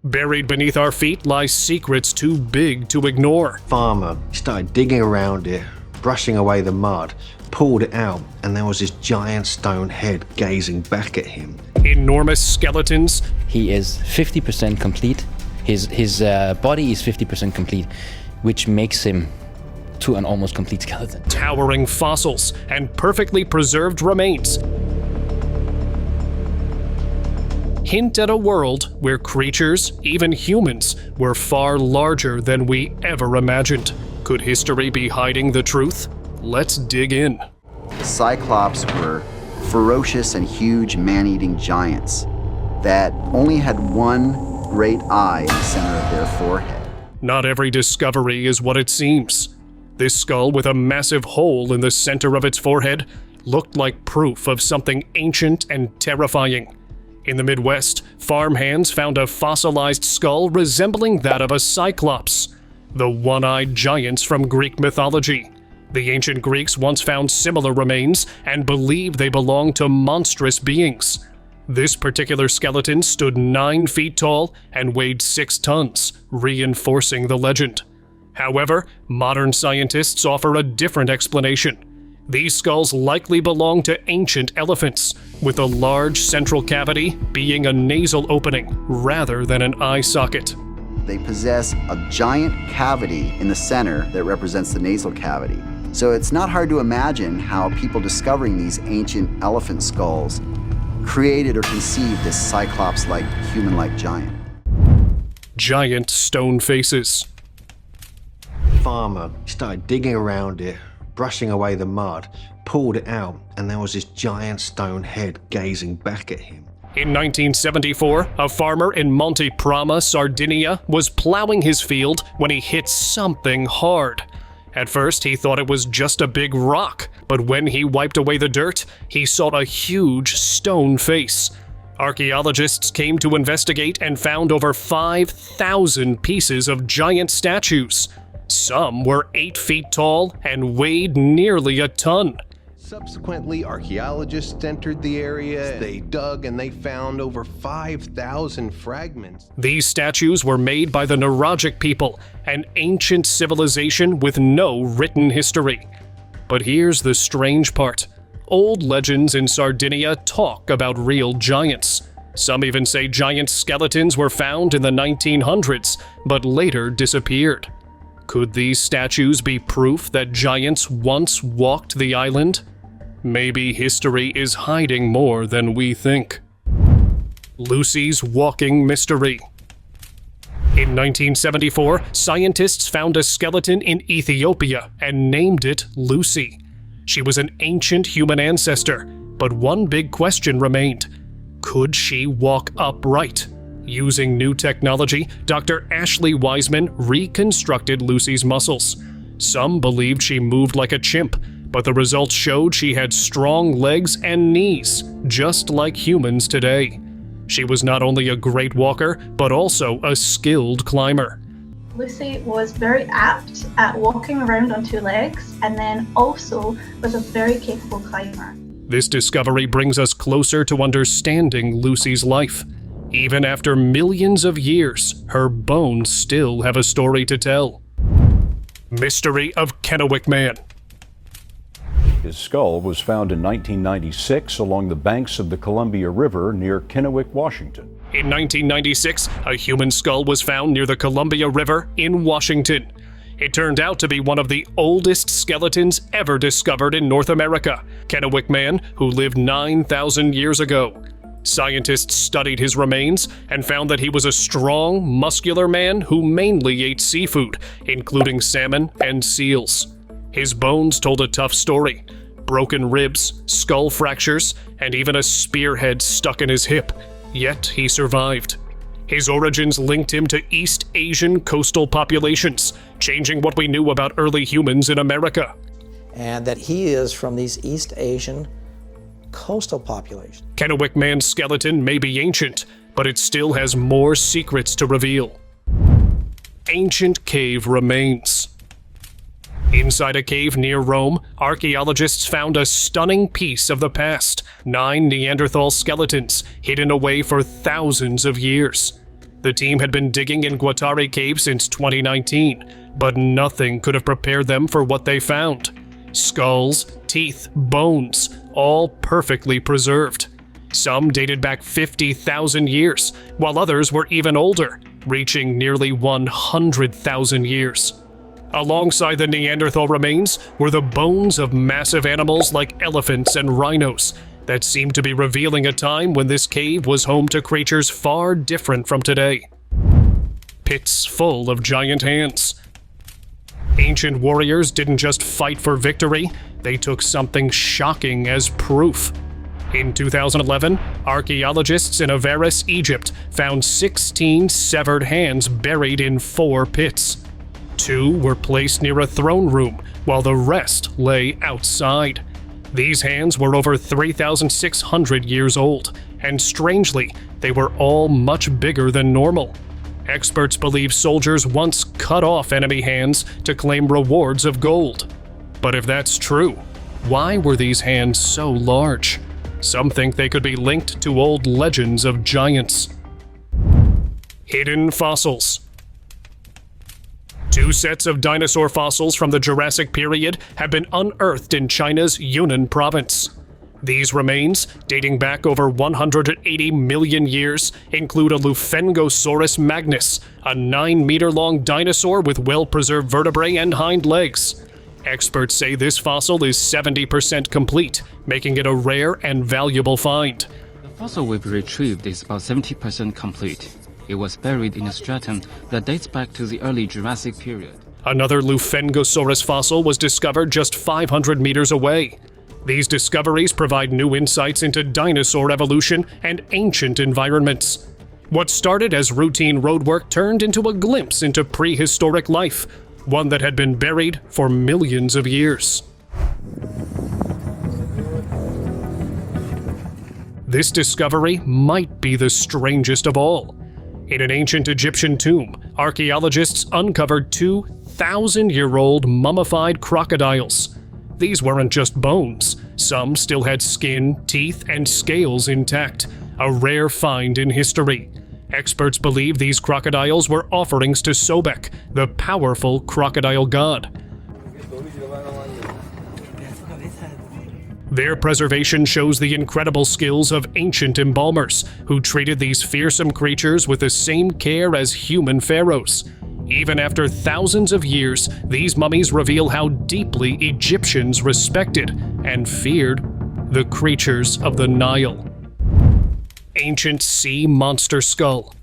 Buried beneath our feet lie secrets too big to ignore. Farmer started digging around it, brushing away the mud, pulled it out, and there was this giant stone head gazing back at him. Enormous skeletons. He is 50% complete. His body is 50% complete, which makes him to an almost complete skeleton. Towering fossils and perfectly preserved remains hint at a world where creatures, even humans, were far larger than we ever imagined. Could history be hiding the truth? Let's dig in. The Cyclops were ferocious and huge man-eating giants that only had one great eye in the center of their forehead. Not every discovery is what it seems. This skull with a massive hole in the center of its forehead looked like proof of something ancient and terrifying. In the Midwest, farmhands found a fossilized skull resembling that of a Cyclops, the one-eyed giants from Greek mythology. The ancient Greeks once found similar remains and believed they belonged to monstrous beings. This particular skeleton stood 9 feet tall and weighed 6 tons, reinforcing the legend. However, modern scientists offer a different explanation. These skulls likely belong to ancient elephants, with a large central cavity being a nasal opening rather than an eye socket. They possess a giant cavity in the center that represents the nasal cavity. So it's not hard to imagine how people discovering these ancient elephant skulls created or conceived this Cyclops-like, human-like giant. Giant stone faces. Farmer started digging around it, brushing away the mud, pulled it out, and there was this giant stone head gazing back at him. In 1974, a farmer in Monte Prama, Sardinia, was plowing his field when he hit something hard. At first, he thought it was just a big rock, but when he wiped away the dirt, he saw a huge stone face. Archaeologists came to investigate and found over 5,000 pieces of giant statues. Some were 8 feet tall and weighed nearly a ton. Subsequently, archaeologists entered the area. They dug and they found over 5,000 fragments. These statues were made by the Nuragic people, an ancient civilization with no written history. But here's the strange part. Old legends in Sardinia talk about real giants. Some even say giant skeletons were found in the 1900s, but later disappeared. Could these statues be proof that giants once walked the island? Maybe history is hiding more than we think. Lucy's walking mystery. In 1974, scientists found a skeleton in Ethiopia and named it Lucy. She was an ancient human ancestor, but one big question remained. Could she walk upright? Using new technology, Dr. Ashley Wiseman reconstructed Lucy's muscles. Some believed she moved like a chimp, but the results showed she had strong legs and knees, just like humans today. She was not only a great walker, but also a skilled climber. Lucy was very apt at walking around on 2 legs, and then also was a very capable climber. This discovery brings us closer to understanding Lucy's life. Even after millions of years, her bones still have a story to tell. Mystery of Kennewick Man. His skull was found in 1996 along the banks of the Columbia River near Kennewick, Washington. In 1996, a human skull was found near the Columbia River in Washington. It turned out to be one of the oldest skeletons ever discovered in North America, Kennewick Man, who lived 9,000 years ago. Scientists studied his remains and found that he was a strong, muscular man who mainly ate seafood, including salmon and seals. His bones told a tough story. Broken ribs, skull fractures, and even a spearhead stuck in his hip. Yet he survived. His origins linked him to East Asian coastal populations, changing what we knew about early humans in America. And that he is from these East Asian coastal populations. Kennewick Man's skeleton may be ancient, but it still has more secrets to reveal. Ancient cave remains. Inside a cave near Rome, archaeologists found a stunning piece of the past, 9 Neanderthal skeletons hidden away for thousands of years. The team had been digging in Guattari Cave since 2019, but nothing could have prepared them for what they found. Skulls, teeth, bones, all perfectly preserved. Some dated back 50,000 years, while others were even older, reaching nearly 100,000 years. Alongside the Neanderthal remains were the bones of massive animals like elephants and rhinos that seemed to be revealing a time when this cave was home to creatures far different from today. Pits full of giant hands. Ancient warriors didn't just fight for victory, they took something shocking as proof. In 2011, archaeologists in Avaris, Egypt, found 16 severed hands buried in 4 pits. 2 were placed near a throne room, while the rest lay outside. These hands were over 3,600 years old, and strangely, they were all much bigger than normal. Experts believe soldiers once cut off enemy hands to claim rewards of gold. But if that's true, why were these hands so large? Some think they could be linked to old legends of giants. Hidden fossils. 2 sets of dinosaur fossils from the Jurassic period have been unearthed in China's Yunnan province. These remains, dating back over 180 million years, include a Lufengosaurus magnus, a 9-meter-long dinosaur with well-preserved vertebrae and hind legs. Experts say this fossil is 70% complete, making it a rare and valuable find. The fossil we've retrieved is about 70% complete. It was buried in a stratum that dates back to the early Jurassic period. Another Lufengosaurus fossil was discovered just 500 meters away. These discoveries provide new insights into dinosaur evolution and ancient environments. What started as routine roadwork turned into a glimpse into prehistoric life, one that had been buried for millions of years. This discovery might be the strangest of all. In an ancient Egyptian tomb, archaeologists uncovered 2,000-year-old mummified crocodiles. These weren't just bones. Some still had skin, teeth, and scales intact, a rare find in history. Experts believe these crocodiles were offerings to Sobek, the powerful crocodile god. Their preservation shows the incredible skills of ancient embalmers, who treated these fearsome creatures with the same care as human pharaohs. Even after thousands of years, these mummies reveal how deeply Egyptians respected and feared the creatures of the Nile. Ancient sea monster skull.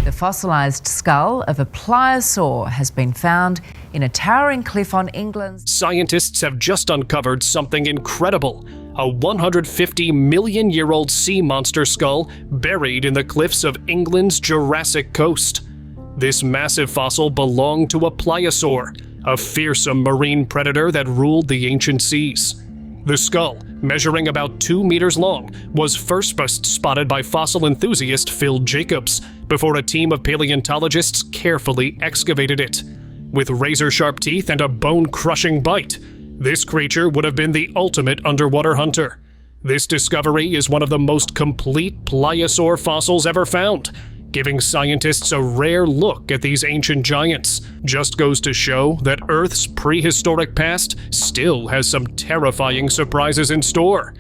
The fossilized skull of a pliosaur has been found in a towering cliff on England's... Scientists have just uncovered something incredible, a 150-million-year-old sea monster skull buried in the cliffs of England's Jurassic coast. This massive fossil belonged to a pliosaur, a fearsome marine predator that ruled the ancient seas. The skull, measuring about 2 meters long, was first spotted by fossil enthusiast Phil Jacobs before a team of paleontologists carefully excavated it. With razor-sharp teeth and a bone-crushing bite, this creature would have been the ultimate underwater hunter. This discovery is one of the most complete pliosaur fossils ever found, giving scientists a rare look at these ancient giants. Just goes to show that Earth's prehistoric past still has some terrifying surprises in store.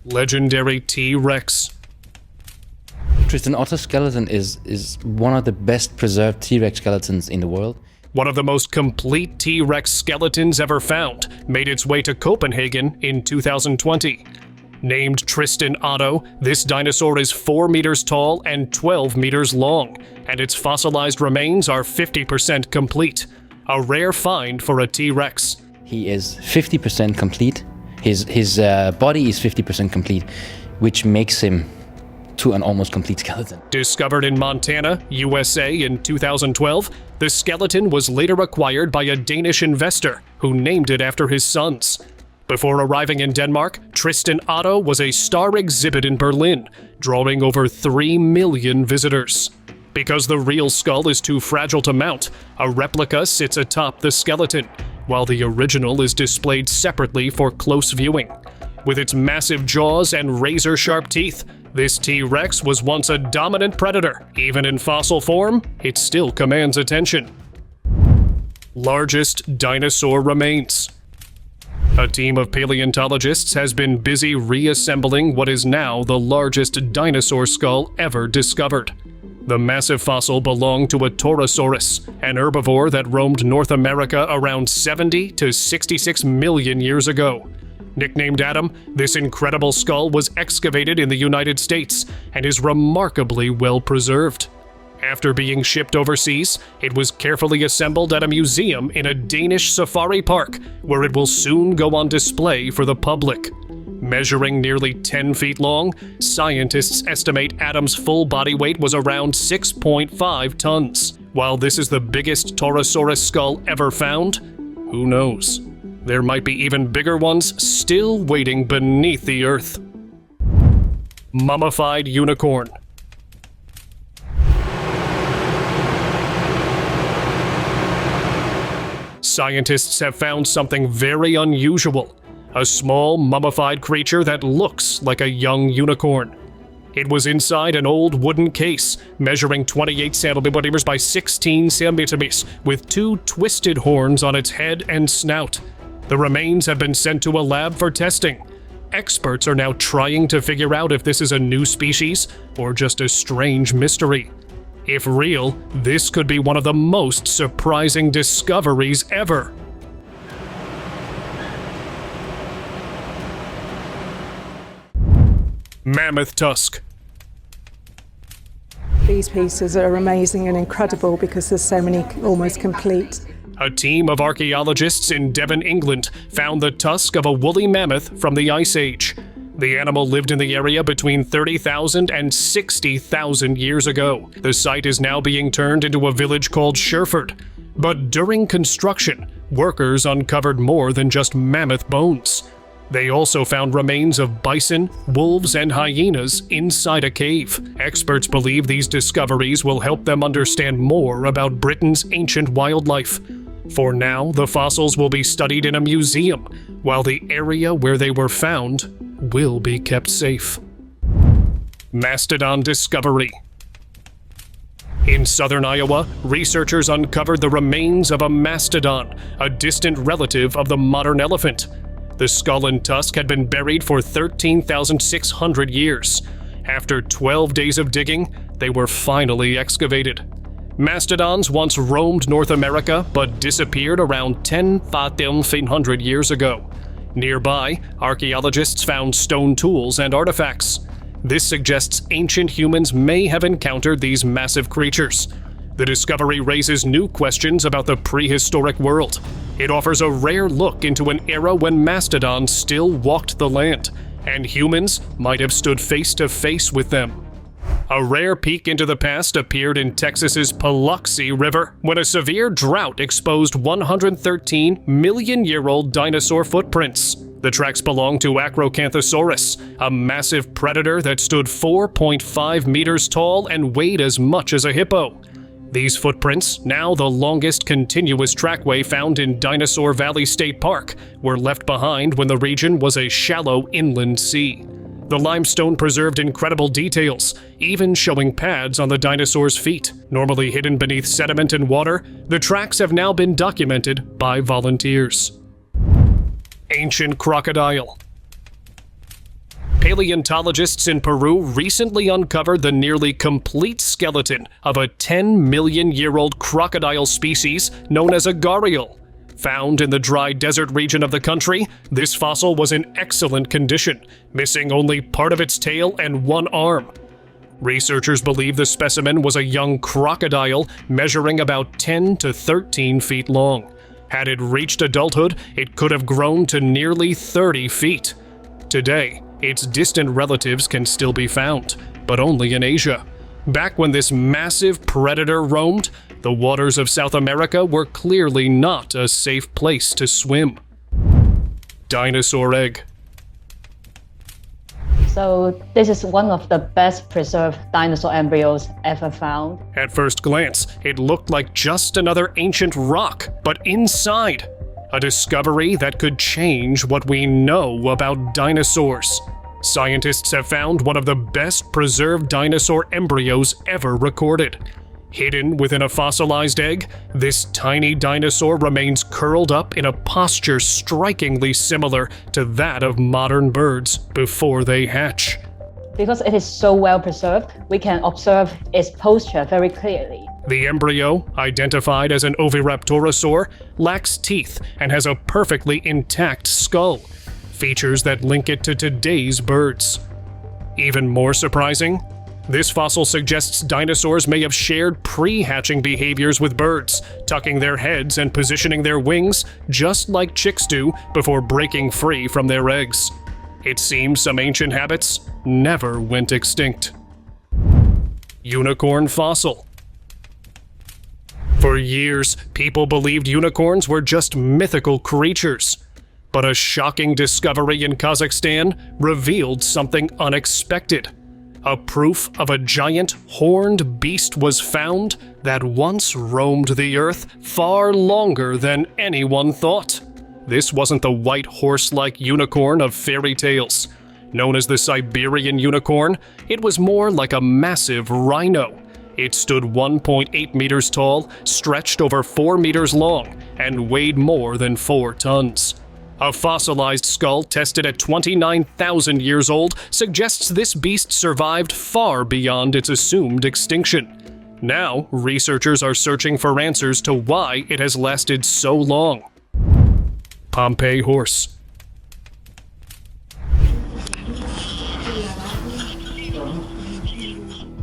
Legendary T-Rex. Tristan Otter's skeleton is one of the best preserved T-Rex skeletons in the world. One of the most complete T-Rex skeletons ever found made its way to Copenhagen in 2020. Named Tristan Otto, this dinosaur is 4 meters tall and 12 meters long, and its fossilized remains are 50% complete. A rare find for a T-Rex. He is 50% complete. His body is 50% complete, which makes him to an almost complete skeleton. Discovered in Montana, USA in 2012, the skeleton was later acquired by a Danish investor who named it after his sons. Before arriving in Denmark, Tristan Otto was a star exhibit in Berlin, drawing over 3 million visitors. Because the real skull is too fragile to mount, a replica sits atop the skeleton, while the original is displayed separately for close viewing. With its massive jaws and razor-sharp teeth, This T-Rex was once a dominant predator. Even in fossil form, it still commands attention. Largest dinosaur remains. A team of paleontologists has been busy reassembling what is now the largest dinosaur skull ever discovered. The massive fossil belonged to a Torosaurus, an herbivore that roamed North America around 70 to 66 million years ago. Nicknamed Adam, this incredible skull was excavated in the United States and is remarkably well preserved. After being shipped overseas, it was carefully assembled at a museum in a Danish safari park, where it will soon go on display for the public. Measuring nearly 10 feet long, scientists estimate Adam's full body weight was around 6.5 tons. While this is the biggest Torosaurus skull ever found, who knows? There might be even bigger ones still waiting beneath the earth. Mummified unicorn. Scientists have found something very unusual. A small, mummified creature that looks like a young unicorn. It was inside an old wooden case, measuring 28 centimeters by 16 centimeters, with two twisted horns on its head and snout. The remains have been sent to a lab for testing. Experts are now trying to figure out if this is a new species or just a strange mystery. If real, this could be one of the most surprising discoveries ever. Mammoth tusk. These pieces are amazing and incredible because there's so many almost complete. A team of archaeologists in Devon, England, found the tusk of a woolly mammoth from the Ice Age. The animal lived in the area between 30,000 and 60,000 years ago. The site is now being turned into a village called Sherford. But during construction, workers uncovered more than just mammoth bones. They also found remains of bison, wolves, and hyenas inside a cave. Experts believe these discoveries will help them understand more about Britain's ancient wildlife. For now, the fossils will be studied in a museum, while the area where they were found will be kept safe. Mastodon discovery. In southern Iowa, researchers uncovered the remains of a mastodon, a distant relative of the modern elephant. The skull and tusk had been buried for 13,600 years. After 12 days of digging, they were finally excavated. Mastodons once roamed North America, but disappeared around 10,500 years ago. Nearby, archaeologists found stone tools and artifacts. This suggests ancient humans may have encountered these massive creatures. The discovery raises new questions about the prehistoric world. It offers a rare look into an era when mastodons still walked the land, and humans might have stood face to face with them. A rare peek into the past appeared in Texas's Paluxy River when a severe drought exposed 113 million-year-old dinosaur footprints. The tracks belong to Acrocanthosaurus, a massive predator that stood 4.5 meters tall and weighed as much as a hippo. These footprints, now the longest continuous trackway found in Dinosaur Valley State Park, were left behind when the region was a shallow inland sea. The limestone preserved incredible details, even showing pads on the dinosaur's feet. Normally hidden beneath sediment and water, the tracks have now been documented by volunteers. Ancient crocodile. Paleontologists in Peru recently uncovered the nearly complete skeleton of a 10-million-year-old crocodile species known as a gharial. Found in the dry desert region of the country, this fossil was in excellent condition, missing only part of its tail and one arm. Researchers believe the specimen was a young crocodile measuring about 10 to 13 feet long. Had it reached adulthood, it could have grown to nearly 30 feet. Today, its distant relatives can still be found, but only in Asia. Back when this massive predator roamed, the waters of South America were clearly not a safe place to swim. Dinosaur egg. So this is one of the best preserved dinosaur embryos ever found. At first glance, it looked like just another ancient rock, but inside, a discovery that could change what we know about dinosaurs. Scientists have found one of the best preserved dinosaur embryos ever recorded. Hidden within a fossilized egg, this tiny dinosaur remains curled up in a posture strikingly similar to that of modern birds before they hatch. Because it is so well preserved, we can observe its posture very clearly. The embryo, identified as an Oviraptorosaur, lacks teeth and has a perfectly intact skull, features that link it to today's birds. Even more surprising, this fossil suggests dinosaurs may have shared pre-hatching behaviors with birds, tucking their heads and positioning their wings just like chicks do before breaking free from their eggs. It seems some ancient habits never went extinct. Unicorn fossil. For years, people believed unicorns were just mythical creatures. But a shocking discovery in Kazakhstan revealed something unexpected. A proof of a giant horned beast was found that once roamed the earth far longer than anyone thought. This wasn't the white horse-like unicorn of fairy tales. Known as the Siberian unicorn, it was more like a massive rhino. It stood 1.8 meters tall, stretched over 4 meters long, and weighed more than 4 tons. A fossilized skull tested at 29,000 years old suggests this beast survived far beyond its assumed extinction. Now, researchers are searching for answers to why it has lasted so long. Pompeii horse.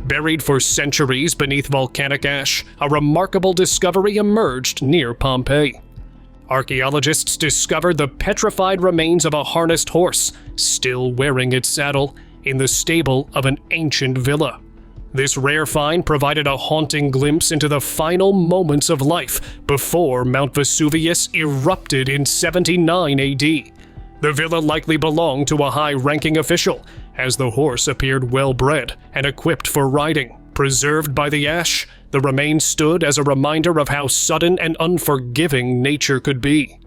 Buried for centuries beneath volcanic ash, a remarkable discovery emerged near Pompeii. Archaeologists discovered the petrified remains of a harnessed horse, still wearing its saddle, in the stable of an ancient villa. This rare find provided a haunting glimpse into the final moments of life before Mount Vesuvius erupted in 79 AD. The villa likely belonged to a high-ranking official, as the horse appeared well-bred and equipped for riding. Preserved by the ash, the remains stood as a reminder of how sudden and unforgiving nature could be.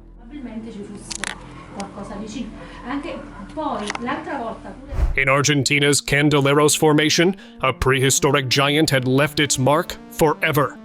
In Argentina's Candeleros Formation, a prehistoric giant had left its mark forever.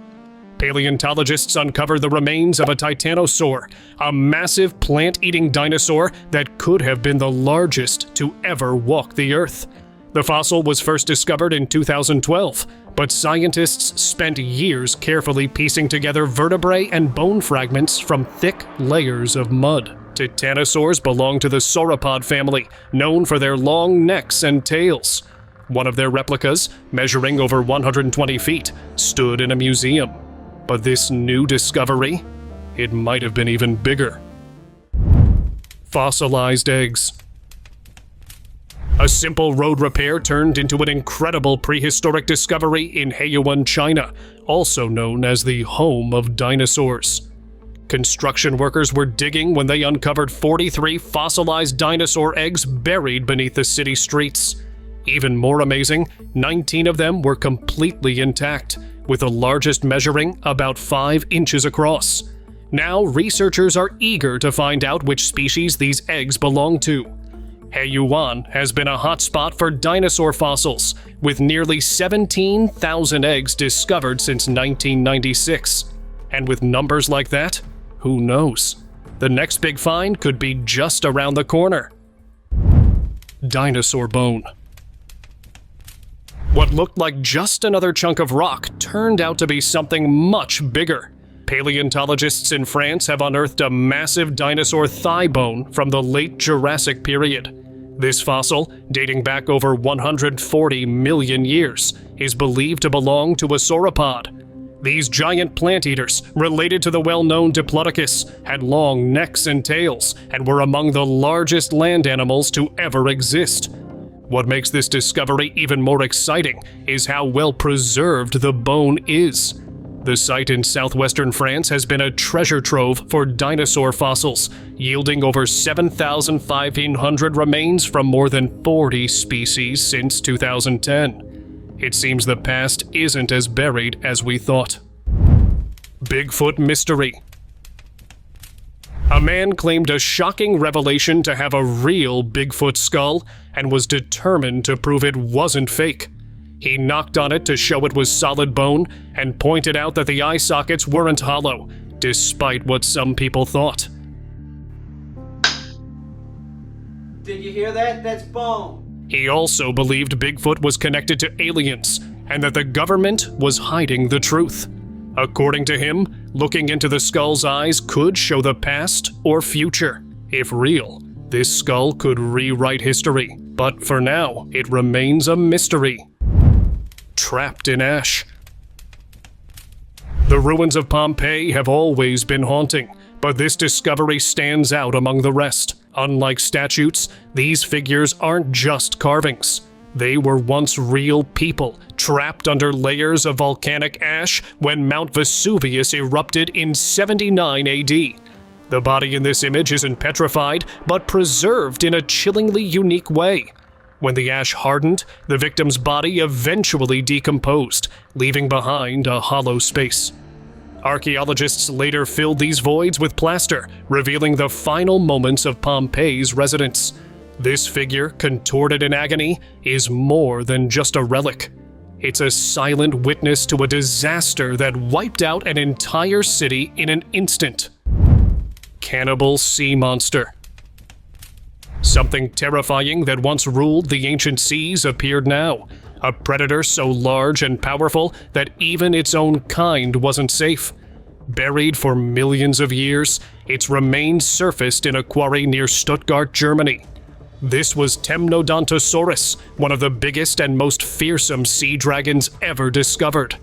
Paleontologists uncovered the remains of a titanosaur, a massive plant-eating dinosaur that could have been the largest to ever walk the earth. The fossil was first discovered in 2012, but scientists spent years carefully piecing together vertebrae and bone fragments from thick layers of mud. Titanosaurs belong to the sauropod family, known for their long necks and tails. One of their replicas, measuring over 120 feet, stood in a museum. But this new discovery, it might have been even bigger. Fossilized eggs. A simple road repair turned into an incredible prehistoric discovery in Heiyuan, China, also known as the home of dinosaurs. Construction workers were digging when they uncovered 43 fossilized dinosaur eggs buried beneath the city streets. Even more amazing, 19 of them were completely intact, with the largest measuring about 5 inches across. Now, researchers are eager to find out which species these eggs belong to. Heiyuan has been a hotspot for dinosaur fossils, with nearly 17,000 eggs discovered since 1996. And with numbers like that, who knows? The next big find could be just around the corner. Dinosaur bone. What looked like just another chunk of rock turned out to be something much bigger. Paleontologists in France have unearthed a massive dinosaur thigh bone from the late Jurassic period. This fossil, dating back over 140 million years, is believed to belong to a sauropod. These giant plant eaters, related to the well-known Diplodocus, had long necks and tails and were among the largest land animals to ever exist. What makes this discovery even more exciting is how well preserved the bone is. The site in southwestern France has been a treasure trove for dinosaur fossils, yielding over 7,500 remains from more than 40 species since 2010. It seems the past isn't as buried as we thought. Bigfoot mystery. A man claimed a shocking revelation to have a real Bigfoot skull and was determined to prove it wasn't fake. He knocked on it to show it was solid bone and pointed out that the eye sockets weren't hollow, despite what some people thought. Did you hear that? That's bone. He also believed Bigfoot was connected to aliens and that the government was hiding the truth. According to him, looking into the skull's eyes could show the past or future. If real, this skull could rewrite history, but for now, it remains a mystery. Trapped in ash. The ruins of Pompeii have always been haunting, but this discovery stands out among the rest. Unlike statues, these figures aren't just carvings. They were once real people, trapped under layers of volcanic ash when Mount Vesuvius erupted in 79 AD. The body in this image isn't petrified, but preserved in a chillingly unique way. When the ash hardened, the victim's body eventually decomposed, leaving behind a hollow space. Archaeologists later filled these voids with plaster, revealing the final moments of Pompeii's residents. This figure, contorted in agony, is more than just a relic. It's a silent witness to a disaster that wiped out an entire city in an instant. Cannibal sea monster. Something terrifying that once ruled the ancient seas appeared now. A predator so large and powerful that even its own kind wasn't safe. Buried for millions of years, its remains surfaced in a quarry near Stuttgart, Germany. This was Temnodontosaurus, one of the biggest and most fearsome sea dragons ever discovered.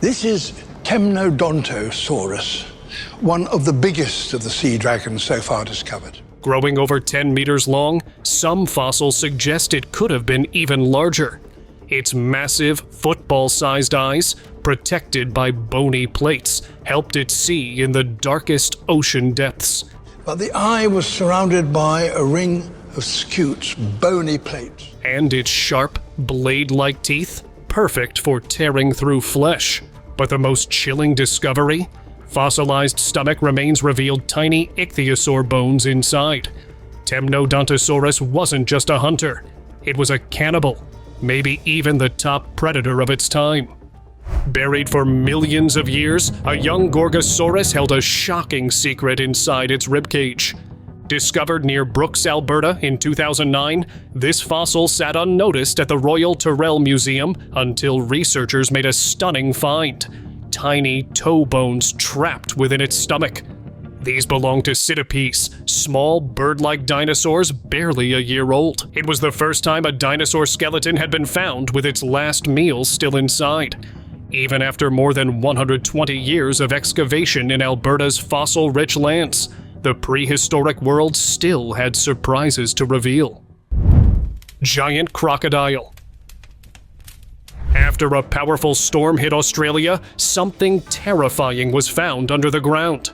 This is Temnodontosaurus, one of the biggest of the sea dragons so far discovered. Growing over 10 meters long, some fossils suggest it could have been even larger. Its massive, football-sized eyes, protected by bony plates, helped it see in the darkest ocean depths. But the eye was surrounded by a ring of scutes, bony plates. And its sharp, blade-like teeth, perfect for tearing through flesh. But the most chilling discovery? Fossilized stomach remains revealed tiny ichthyosaur bones inside. Temnodontosaurus wasn't just a hunter. It was a cannibal, maybe even the top predator of its time. Buried for millions of years, a young Gorgosaurus held a shocking secret inside its ribcage. Discovered near Brooks, Alberta in 2009, this fossil sat unnoticed at the Royal Tyrrell Museum until researchers made a stunning find. Tiny toe bones trapped within its stomach. These belong to cetipes, small bird-like dinosaurs barely a year old. It was the first time a dinosaur skeleton had been found with its last meal still inside. Even after more than 120 years of excavation in Alberta's fossil-rich lands, the prehistoric world still had surprises to reveal. Giant crocodile. After a powerful storm hit Australia, something terrifying was found under the ground.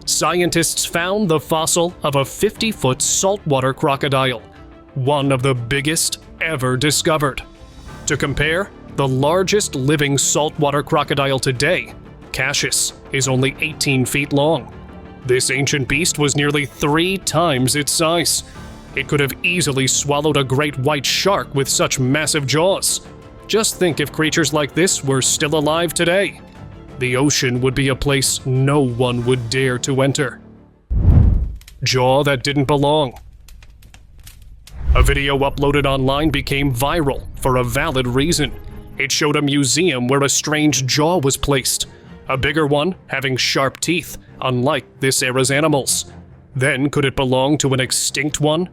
Scientists found the fossil of a 50-foot saltwater crocodile, one of the biggest ever discovered. To compare, the largest living saltwater crocodile today, Cassius, is only 18 feet long. This ancient beast was nearly 3 times its size. It could have easily swallowed a great white shark with such massive jaws. Just think if creatures like this were still alive today. The ocean would be a place no one would dare to enter. Jaw that didn't belong. A video uploaded online became viral for a valid reason. It showed a museum where a strange jaw was placed. A bigger one, having sharp teeth, unlike this era's animals. Then could it belong to an extinct one?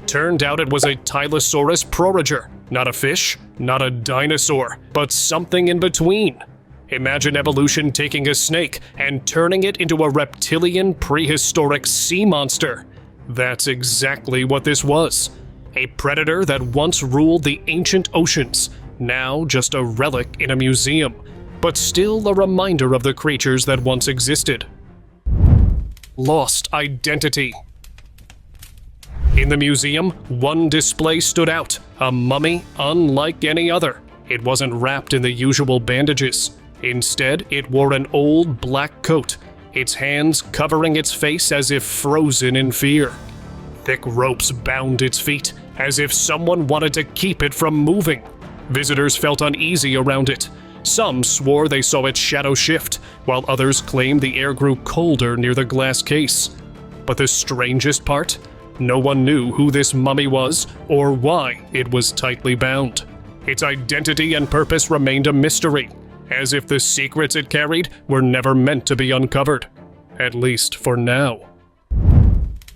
Turned out it was a Tylosaurus proroger. Not a fish, not a dinosaur, but something in between. Imagine evolution taking a snake and turning it into a reptilian prehistoric sea monster. That's exactly what this was. A predator that once ruled the ancient oceans, now just a relic in a museum, but still a reminder of the creatures that once existed. Lost identity. In the museum, one display stood out, a mummy unlike any other. It wasn't wrapped in the usual bandages. Instead, it wore an old black coat, its hands covering its face as if frozen in fear. Thick ropes bound its feet, as if someone wanted to keep it from moving. Visitors felt uneasy around it. Some swore they saw its shadow shift, while others claimed the air grew colder near the glass case. But the strangest part? No one knew who this mummy was or why it was tightly bound. Its identity and purpose remained a mystery, as if the secrets it carried were never meant to be uncovered. At least for now.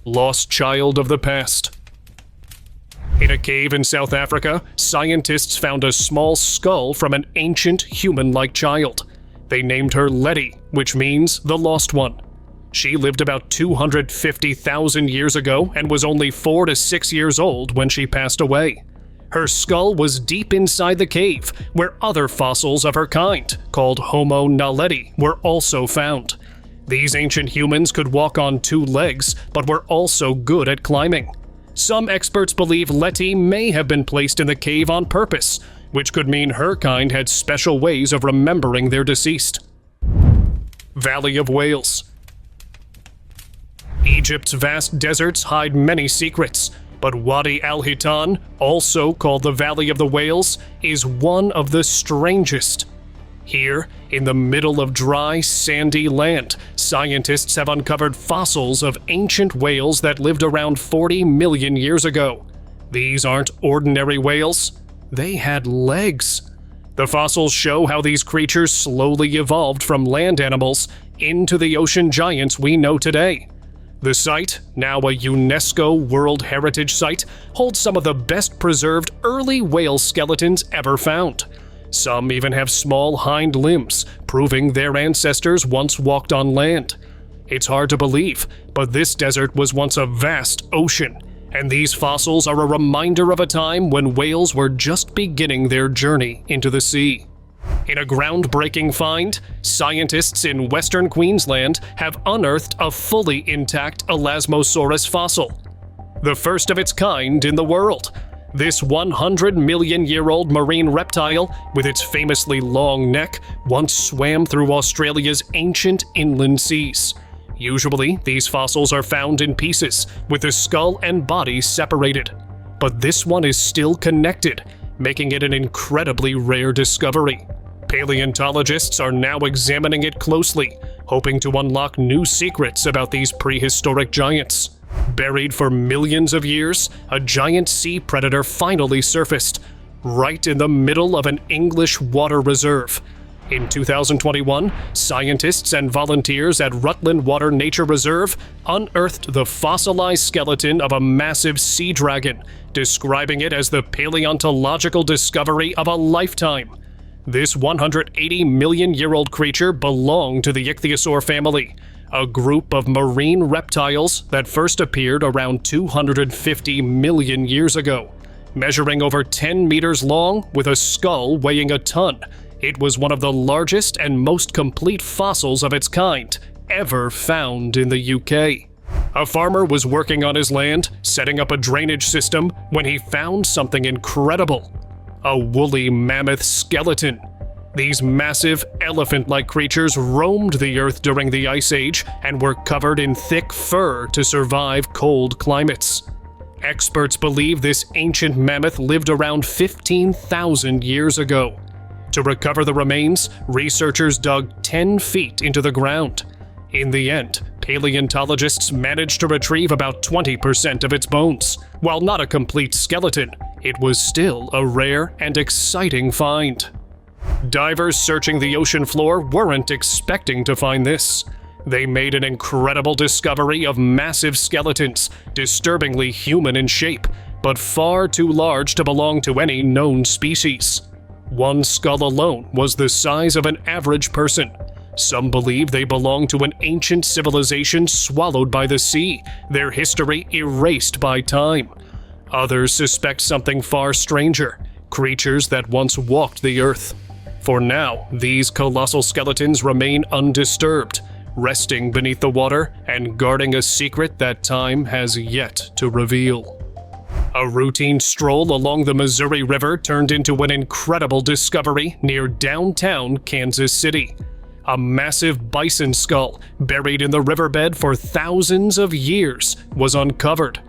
Lost child of the past. In a cave in South Africa, scientists found a small skull from an ancient human-like child. They named her Letty, which means the lost one. She lived about 250,000 years ago and was only 4 to 6 years old when she passed away. Her skull was deep inside the cave, where other fossils of her kind, called Homo naledi, were also found. These ancient humans could walk on 2 legs, but were also good at climbing. Some experts believe Letty may have been placed in the cave on purpose, which could mean her kind had special ways of remembering their deceased. Valley of Whales. Egypt's vast deserts hide many secrets, but Wadi al-Hitan, also called the Valley of the Whales, is one of the strangest. Here, in the middle of dry, sandy land, scientists have uncovered fossils of ancient whales that lived around 40 million years ago. These aren't ordinary whales. They had legs. The fossils show how these creatures slowly evolved from land animals into the ocean giants we know today. The site, now a UNESCO World Heritage Site, holds some of the best preserved early whale skeletons ever found. Some even have small hind limbs, proving their ancestors once walked on land. It's hard to believe, but this desert was once a vast ocean, and these fossils are a reminder of a time when whales were just beginning their journey into the sea. In a groundbreaking find, scientists in Western Queensland have unearthed a fully intact Elasmosaurus fossil, the first of its kind in the world. This 100-million-year-old marine reptile, with its famously long neck, once swam through Australia's ancient inland seas. Usually, these fossils are found in pieces, with the skull and body separated. But this one is still connected, making it an incredibly rare discovery. Paleontologists are now examining it closely, hoping to unlock new secrets about these prehistoric giants. Buried for millions of years, a giant sea predator finally surfaced, right in the middle of an English water reserve. In 2021, scientists and volunteers at Rutland Water Nature Reserve unearthed the fossilized skeleton of a massive sea dragon, describing it as the paleontological discovery of a lifetime. This 180-million-year-old creature belonged to the ichthyosaur family, a group of marine reptiles that first appeared around 250 million years ago. Measuring over 10 meters long with a skull weighing a ton, it was one of the largest and most complete fossils of its kind ever found in the UK. A farmer was working on his land, setting up a drainage system, when he found something incredible: a woolly mammoth skeleton. These massive, elephant-like creatures roamed the Earth during the Ice Age and were covered in thick fur to survive cold climates. Experts believe this ancient mammoth lived around 15,000 years ago. To recover the remains, researchers dug 10 feet into the ground. In the end, paleontologists managed to retrieve about 20% of its bones. While not a complete skeleton, it was still a rare and exciting find. Divers searching the ocean floor weren't expecting to find this. They made an incredible discovery of massive skeletons, disturbingly human in shape, but far too large to belong to any known species. One skull alone was the size of an average person. Some believe they belong to an ancient civilization swallowed by the sea, their history erased by time. Others suspect something far stranger, creatures that once walked the earth. For now, these colossal skeletons remain undisturbed, resting beneath the water and guarding a secret that time has yet to reveal. A routine stroll along the Missouri River turned into an incredible discovery near downtown Kansas City. A massive bison skull, buried in the riverbed for thousands of years, was uncovered.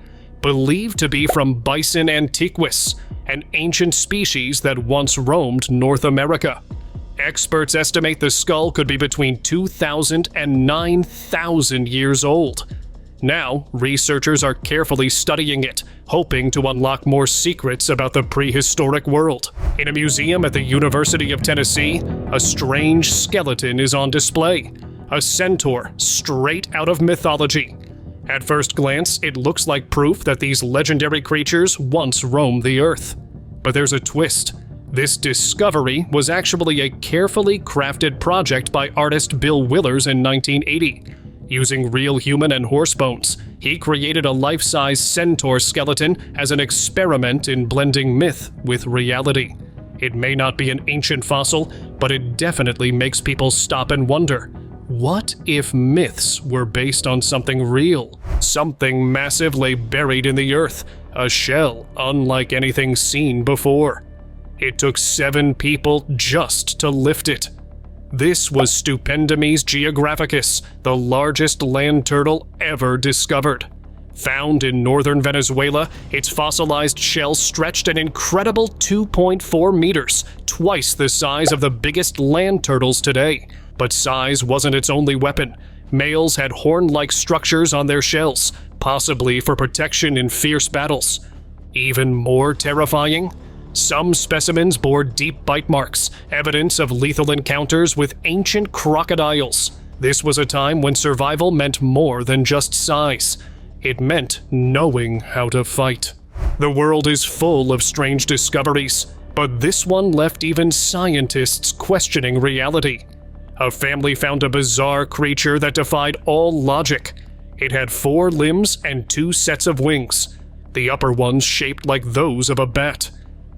believed to be from Bison antiquus, an ancient species that once roamed North America. Experts estimate the skull could be between 2,000 and 9,000 years old. Now, researchers are carefully studying it, hoping to unlock more secrets about the prehistoric world. In a museum at the University of Tennessee, a strange skeleton is on display. A centaur straight out of mythology. At first glance, it looks like proof that these legendary creatures once roamed the earth. But there's a twist. This discovery was actually a carefully crafted project by artist Bill Willers in 1980. Using real human and horse bones, he created a life-size centaur skeleton as an experiment in blending myth with reality. It may not be an ancient fossil, but it definitely makes people stop and wonder, what if myths were based on something real? Something massive lay buried in the earth, a shell unlike anything seen before. It took 7 people just to lift it. This was Stupendomys geographicus, the largest land turtle ever discovered. Found in northern Venezuela, its fossilized shell stretched an incredible 2.4 meters, twice the size of the biggest land turtles today. But size wasn't its only weapon. Males had horn-like structures on their shells, possibly for protection in fierce battles. Even more terrifying? Some specimens bore deep bite marks, evidence of lethal encounters with ancient crocodiles. This was a time when survival meant more than just size. It meant knowing how to fight. The world is full of strange discoveries, but this one left even scientists questioning reality. A family found a bizarre creature that defied all logic. It had 4 limbs and 2 sets of wings, the upper ones shaped like those of a bat.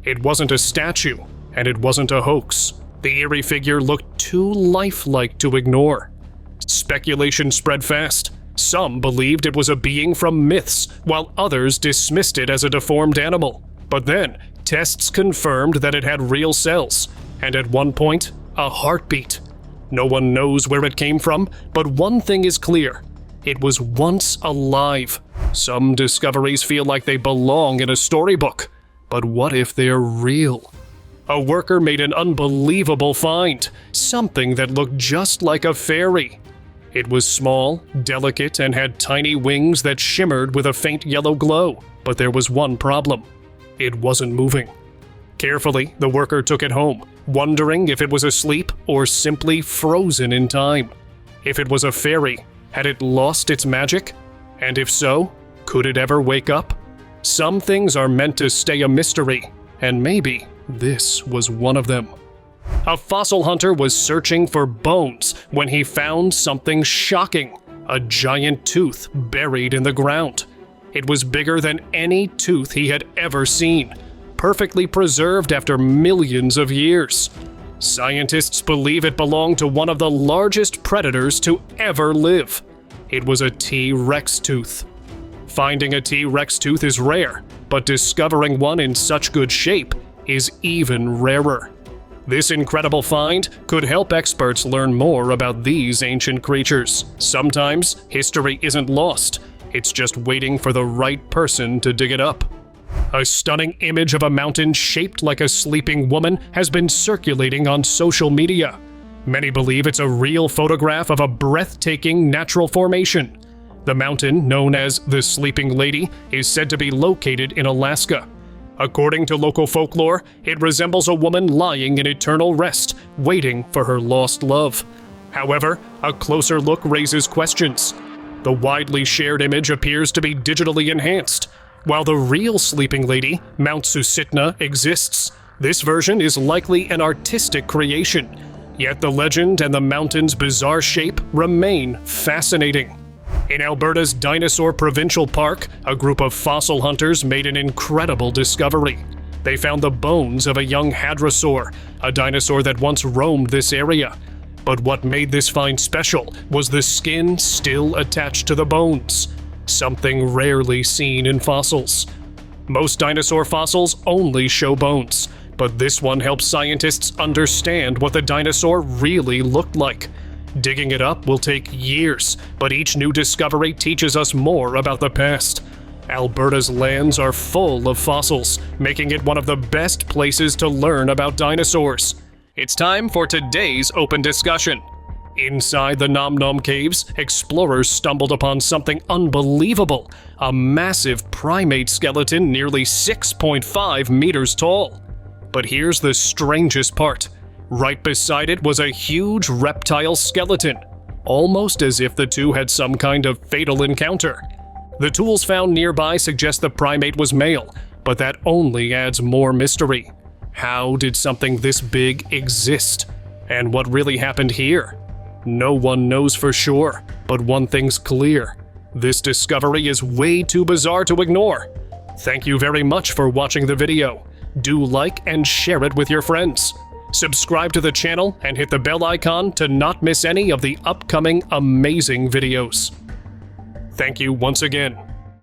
It wasn't a statue, and it wasn't a hoax. The eerie figure looked too lifelike to ignore. Speculation spread fast. Some believed it was a being from myths, while others dismissed it as a deformed animal. But then, tests confirmed that it had real cells, and at one point, a heartbeat. No one knows where it came from, but one thing is clear. It was once alive. Some discoveries feel like they belong in a storybook. But what if they're real? A worker made an unbelievable find, something that looked just like a fairy. It was small, delicate, and had tiny wings that shimmered with a faint yellow glow. But there was one problem. It wasn't moving. Carefully, the worker took it home, wondering if it was asleep or simply frozen in time. If it was a fairy, had it lost its magic? And if so, could it ever wake up? Some things are meant to stay a mystery, and maybe this was one of them. A fossil hunter was searching for bones when he found something shocking, a giant tooth buried in the ground. It was bigger than any tooth he had ever seen, perfectly preserved after millions of years. Scientists believe it belonged to one of the largest predators to ever live. It was a T-Rex tooth. Finding a T-Rex tooth is rare, but discovering one in such good shape is even rarer. This incredible find could help experts learn more about these ancient creatures. Sometimes history isn't lost, it's just waiting for the right person to dig it up. A stunning image of a mountain shaped like a sleeping woman has been circulating on social media. Many believe it's a real photograph of a breathtaking natural formation. The mountain, known as the Sleeping Lady, is said to be located in Alaska. According to local folklore, it resembles a woman lying in eternal rest, waiting for her lost love. However, a closer look raises questions. The widely shared image appears to be digitally enhanced. While the real Sleeping Lady, Mount Susitna, exists, this version is likely an artistic creation. Yet the legend and the mountain's bizarre shape remain fascinating. In Alberta's Dinosaur Provincial Park, a group of fossil hunters made an incredible discovery. They found the bones of a young hadrosaur, a dinosaur that once roamed this area. But what made this find special was the skin still attached to the bones, something rarely seen in fossils. Most dinosaur fossils only show bones, but this one helps scientists understand what the dinosaur really looked like. Digging it up will take years, but each new discovery teaches us more about the past. Alberta's lands are full of fossils, making it one of the best places to learn about dinosaurs. It's time for today's open discussion. Inside the Nom Nom Caves, explorers stumbled upon something unbelievable, a massive primate skeleton nearly 6.5 meters tall. But here's the strangest part. Right beside it was a huge reptile skeleton, almost as if the two had some kind of fatal encounter. The tools found nearby suggest the primate was male, but that only adds more mystery. How did something this big exist? And what really happened here? No one knows for sure, but one thing's clear. This discovery is way too bizarre to ignore. Thank you very much for watching the video. Do like and share it with your friends. Subscribe to the channel and hit the bell icon to not miss any of the upcoming amazing videos. Thank you once again.